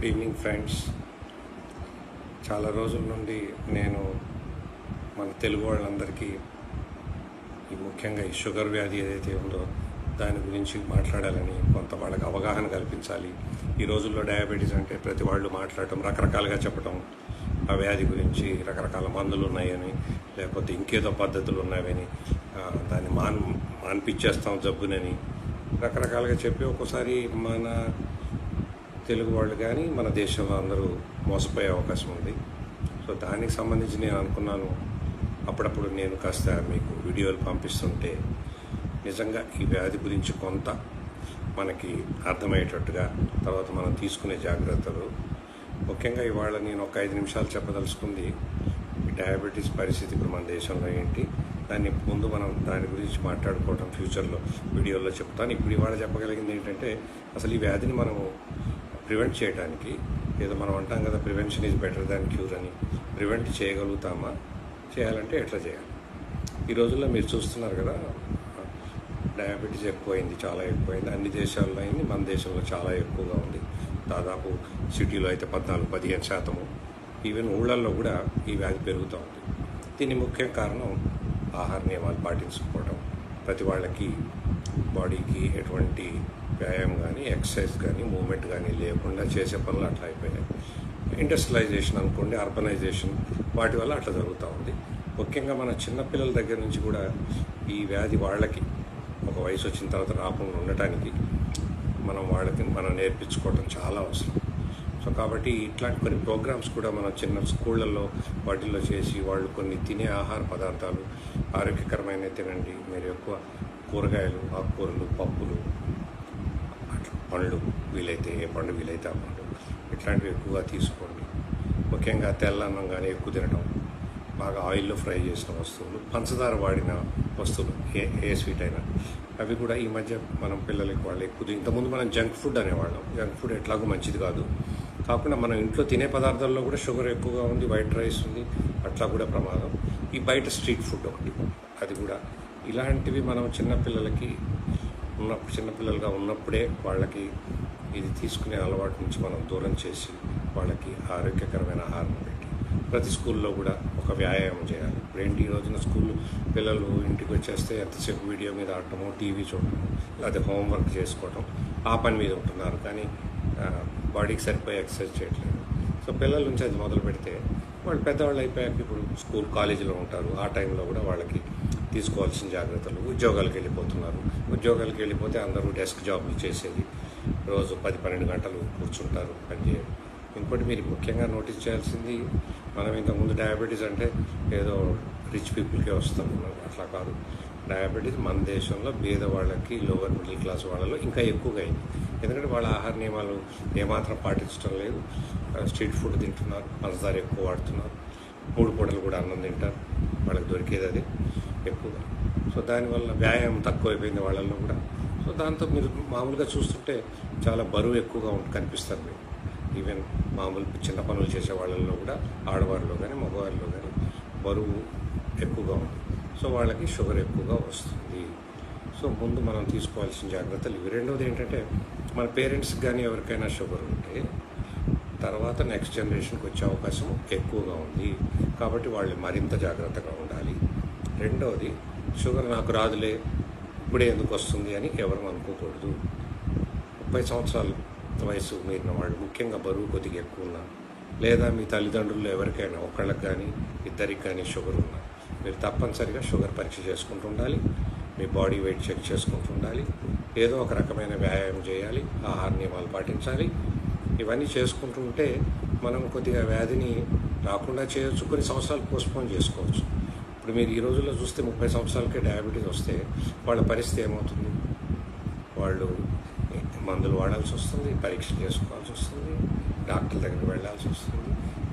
Good evening friends. చాలా రోజుల నుండి నేను మన తెలుగు వాళ్ళందరికీ ముఖ్యంగా ఈ షుగర్ వ్యాధి ఏదైతే ఉందో దాని గురించి మాట్లాడాలని, కొంత వాళ్ళకి అవగాహన కల్పించాలి. ఈ రోజుల్లో డయాబెటీస్ అంటే ప్రతి వాళ్ళు మాట్లాడటం, రకరకాలుగా చెప్పటం, ఆ వ్యాధి గురించి రకరకాల మందులు ఉన్నాయని, లేకపోతే ఇంకేదో పద్ధతులు ఉన్నాయని, దాన్ని మాన్పించేస్తాం జబ్బునని రకరకాలుగా చెప్పి ఒక్కోసారి మన తెలుగు వాళ్ళు కానీ మన దేశంలో అందరూ మోసపోయే అవకాశం ఉంది. సో దానికి సంబంధించి నేను అనుకున్నాను, అప్పుడప్పుడు నేను కాస్త మీకు వీడియోలు పంపిస్తుంటే నిజంగా ఈ వ్యాధి గురించి కొంత మనకి అర్థమయ్యేటట్టుగా, తర్వాత మనం తీసుకునే జాగ్రత్తలు, ముఖ్యంగా ఇవాళ నేను ఒక 5 నిమిషాలు చెప్పదలుచుకుంది డయాబెటీస్ పరిస్థితి ఇప్పుడు మన దేశంలో ఏంటి, దాన్ని ముందు మనం దాని గురించి మాట్లాడుకోవటం ఫ్యూచర్లో వీడియోలో చెప్తాను. ఇప్పుడు ఇవాళ చెప్పగలిగింది ఏంటంటే, అసలు ఈ వ్యాధిని మనము ప్రివెంట్ చేయడానికి, ఏదో మనం అంటాం కదా prevention is better than cure అని, ప్రివెంట్ చేయగలుగుతామా, చేయాలంటే ఎట్లా చేయాలి. ఈ రోజుల్లో మీరు చూస్తున్నారు కదా, డయాబెటీస్ ఎక్కువైంది, చాలా ఎక్కువైంది. అన్ని దేశాల్లో అయింది, మన దేశంలో చాలా ఎక్కువగా ఉంది. దాదాపు సిటీలో అయితే 14-15%, ఈవెన్ ఊళ్ళల్లో కూడా ఈ వ్యాధి పెరుగుతూ ఉంది. దీని ముఖ్య కారణం ఆహార నియమాలు పాటించుకోవడం, ప్రతి వాళ్ళకి బాడీకి ఎటువంటి వ్యాయామం కానీ, ఎక్సర్సైజ్ కానీ, మూవ్మెంట్ కానీ లేకుండా చేసే పనులు అట్లా అయిపోయాయి. ఇండస్ట్రియలైజేషన్ అనుకోండి, అర్బనైజేషన్, వాటి వల్ల అట్లా జరుగుతూ ఉంది. ముఖ్యంగా మన చిన్నపిల్లల దగ్గర నుంచి కూడా ఈ వ్యాధి వాళ్ళకి ఒక వయసు వచ్చిన తర్వాత రాకుండా ఉండటానికి మనం నేర్పించుకోవడం చాలా అవసరం. సో కాబట్టి ఇట్లాంటి కొన్ని ప్రోగ్రామ్స్ కూడా మన చిన్న స్కూళ్ళల్లో వాటిల్లో చేసి, వాళ్ళు కొన్ని తినే ఆహార పదార్థాలు ఆరోగ్యకరమైన తినండి, మీరు ఎక్కువ కూరగాయలు, ఆకుకూరలు, పప్పులు, పండ్లు, వీలైతే ఏ పండు వీలైతే ఆ పండు, ఇట్లాంటివి ఎక్కువగా తీసుకోండి. ముఖ్యంగా తెల్లన్నం కానీ ఎక్కువ తినడం, బాగా ఆయిల్లో ఫ్రై చేసిన వస్తువులు, పంచదార వాడిన వస్తువులు, ఏ స్వీట్ అయినా అవి కూడా ఈ మధ్య మనం పిల్లలకి వాళ్ళు ఎక్కువ, ఇంతకుముందు మనం జంక్ ఫుడ్ అనేవాళ్ళం. జంక్ ఫుడ్ ఎట్లాగో మంచిది కాదు, కాకుండా మనం ఇంట్లో తినే పదార్థాల్లో కూడా షుగర్ ఎక్కువగా ఉంది, వైట్ రైస్ ఉంది, అట్లా కూడా ప్రమాదం. ఈ బయట స్ట్రీట్ ఫుడ్ ఒకటి, అది కూడా ఇలాంటివి మనం చిన్నపిల్లలుగా ఉన్నప్పుడే వాళ్ళకి ఇది తీసుకునే అలవాటు నుంచి మనం దూరం చేసి, వాళ్ళకి ఆరోగ్యకరమైన ఆహారం పెట్టి, ప్రతి స్కూల్లో కూడా ఒక వ్యాయామం చేయాలి. ఇప్పుడేంటి ఈ రోజున పిల్లలు ఇంటికి వచ్చేస్తే ఎంతసేపు వీడియో మీద ఆడటము, టీవీ చూడటము, లేదా హోంవర్క్ చేసుకోవటం, ఆ పని మీద ఉంటున్నారు, కానీ బాడీకి సరిపోయే ఎక్సర్సైజ్ చేయట్లేదు. సో పిల్లల నుంచి అది మొదలు పెడితే వాళ్ళు పెద్దవాళ్ళు అయిపోయాక ఇప్పుడు స్కూల్, కాలేజీలో ఉంటారు, ఆ టైంలో కూడా వాళ్ళకి తీసుకోవాల్సిన జాగ్రత్తలు. ఉద్యోగాలకు వెళ్ళిపోతే అందరూ డెస్క్ జాబ్లు చేసేది, రోజు 10-12 గంటలు కూర్చుంటారు, పనిచేయరు. ఇంకోటి మీరు ముఖ్యంగా నోటీస్ చేయాల్సింది, మనం ఇంతకుముందు డయాబెటీస్ అంటే ఏదో రిచ్ పీపుల్కే వస్తాం, అట్లా కాదు. డయాబెటీస్ మన దేశంలో పేదవాళ్ళకి, లోవర్ మిడిల్ క్లాస్ వాళ్ళలో ఇంకా ఎక్కువగా అయింది. ఎందుకంటే వాళ్ళ ఆహార నియమాలు ఏమాత్రం పాటించడం లేదు, స్ట్రీట్ ఫుడ్ తింటున్నారు, పంచదార ఎక్కువ వాడుతున్నారు, 3 పూటలు కూడా అన్నం తింటారు, వాళ్ళకి దొరికేది అది ఎక్కువగా. సో దానివల్ల వ్యాయామం తక్కువైపోయింది వాళ్ళల్లో కూడా. సో దాంతో మీరు మామూలుగా చూస్తుంటే చాలా బరువు ఎక్కువగా కనిపిస్తారు మీరు. ఈవెన్ మామూలు చిన్న పనులు చేసే వాళ్ళల్లో కూడా, ఆడవారిలో కానీ మగవారిలో కానీ బరువు ఎక్కువగా ఉంది. సో వాళ్ళకి షుగర్ ఎక్కువగా వస్తుంది. సో ముందు మనం తీసుకోవాల్సిన జాగ్రత్తలు ఇవి. రెండవది ఏంటంటే, మన పేరెంట్స్కి కానీ ఎవరికైనా షుగర్ ఉంటే తర్వాత నెక్స్ట్ జనరేషన్కి వచ్చే అవకాశం ఎక్కువగా ఉంది, కాబట్టి వాళ్ళు మరింత జాగ్రత్తగా ఉండాలి. రెండవది, షుగర్ నాకు రాదులే, ఇప్పుడే ఎందుకు వస్తుంది అని ఎవరు అనుకోకూడదు. 30 సంవత్సరాల వయసు మీరిన వాళ్ళు, ముఖ్యంగా బరువు కొద్దిగా ఎక్కువ ఉన్నా, లేదా మీ తల్లిదండ్రులు ఎవరికైనా ఒకళ్ళకి కానీ ఇద్దరికి కానీ షుగర్ ఉన్నా, మీరు తప్పనిసరిగా షుగర్ పరీక్ష చేసుకుంటూ ఉండాలి, మీ బాడీ వెయిట్ చెక్ చేసుకుంటూ ఉండాలి, ఏదో ఒక రకమైన వ్యాయామం చేయాలి, ఆహార నియమాలు పాటించాలి. ఇవన్నీ చేసుకుంటూ ఉంటే మనం కొద్దిగా వ్యాధిని రాకుండా చేయొచ్చు, కొన్ని సంవత్సరాలు పోస్ట్పోన్ చేసుకోవచ్చు. ఇప్పుడు మీరు ఈ రోజుల్లో చూస్తే 30 సంవత్సరాలకే డయాబెటీస్ వస్తే వాళ్ళ పరిస్థితి ఏమవుతుంది? వాళ్ళు మందులు వాడాల్సి వస్తుంది, పరీక్షలు చేసుకోవాల్సి వస్తుంది, డాక్టర్ల దగ్గరికి వెళ్ళాల్సి వస్తుంది.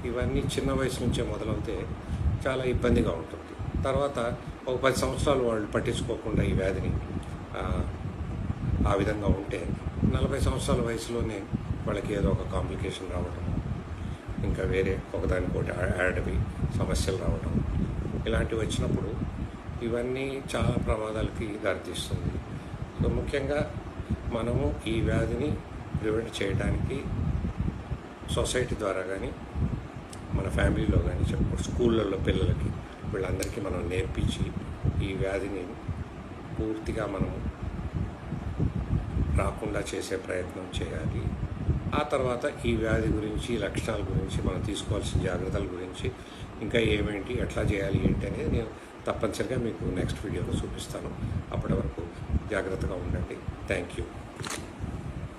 ఇవన్నీ చిన్న వయసు నుంచే మొదలవుతే చాలా ఇబ్బందిగా ఉంటుంది. తర్వాత ఒక 10 సంవత్సరాలు వాళ్ళు పట్టించుకోకుండా ఈ వ్యాధిని ఆ విధంగా ఉంటే 40 సంవత్సరాల వయసులోనే వాళ్ళకి ఏదో ఒక కాంప్లికేషన్ రావడం, ఇంకా వేరే ఒకదానికోటి యాడవి సమస్యలు రావడం, ఇలాంటివి వచ్చినప్పుడు ఇవన్నీ చాలా ప్రమాదాలకి దారితీస్తుంది. సో ముఖ్యంగా మనము ఈ వ్యాధిని ప్రివెంట్ చేయడానికి సొసైటీ ద్వారా కానీ మన ఫ్యామిలీలో కానీ స్కూళ్ళల్లో పిల్లలకి వీళ్ళందరికీ మనం నేర్పించి ఈ వ్యాధిని పూర్తిగా మనం రాకుండా చేసే ప్రయత్నం చేయాలి. ఆ తర్వాత ఈ వ్యాధి గురించి, లక్షణాల గురించి, మనం తీసుకోవాల్సిన జాగ్రత్తల గురించి, ఇంకా ఏమేంటి, ఎట్లా చేయాలి ఏంటి అనేది నేను తప్పనిసరిగా మీకు నెక్స్ట్ వీడియోలో చూపిస్తాను. అప్పటి వరకు జాగ్రత్తగా ఉండండి. Thank you.